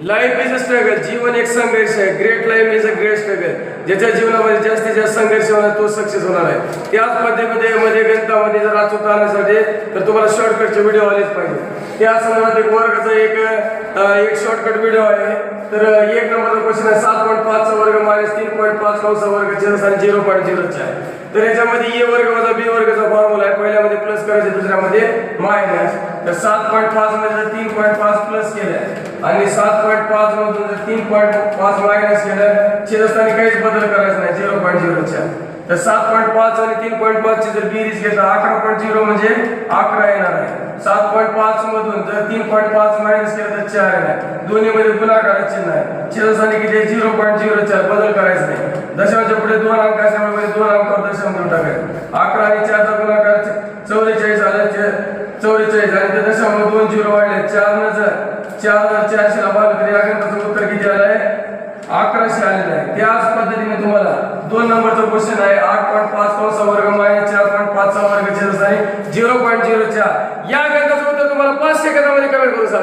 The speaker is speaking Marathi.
Life is a struggle. जीवन एक संघर्ष आहे. Great life is a great struggle. ज्याच्या जीवनामध्ये जास्तीत जास्त संघर्ष होणार तो सक्सेस होणार आहे. त्याच पद्धतीमध्ये गणितामध्ये जर अचूक आणण्यासाठी तर तुम्हाला शॉर्टकटचे व्हिडिओ आलेच पाहिजे. त्या संदर्भात एक वर्गाचा एक शॉर्टकट व्हिडिओ आहे. तर 1 नंबरचा क्वेश्चन आहे 7.5 चा वर्ग मायनस 3.5 कंस वर्ग छेद आणि 0.04. तर याच्यामध्ये ए वर्ग वजा बी वर्गाचा फॉर्म्युला आहे. पहिल्यामध्ये प्लस करायचे, दुसऱ्यामध्ये मायनस. तर 7.5 मध्ये जर 3.5 प्लस केलं आणि 7.5 मधून जर 3.5 मायनस केलं, छेदस्थानी काहीच बदल करायचा नाही, 0.04. तर 7.5 आणि 3.5 ची जर बेरीज घेता 11.0 म्हणजे 11 येणार आहे. 7.5 मधून जर 3.5 मायनस केलं तर 4 येणार. दोन्ही मध्ये गुणाकार चिन्ह आहे. छेदस्थानी किती आहे? 0.04. बदल करायचा नाही. दशांच्या पुढे 2 अंक असल्यामुळे 2 अंकावर दशांश देऊन टाकायचं. 11 आणि 4 चा गुणाकार 44 आला. 44 आणि त्या दशांश 2 0 वाढले. 4 न जर 400 ला भागलं तर या गणिताचं उत्तर किती आलं आहे? 1100 आलेलं आहे. त्याच पद्धतीने तुम्हाला 2 नंबरचा क्वेश्चन आहे 8.5 कंस वर्ग मायनस 4.5 चा वर्ग छेदस्थानी 0.04. या गणिताचं उत्तर तुम्हाला 5 सेकंदामध्ये कमेंट करून सांगा.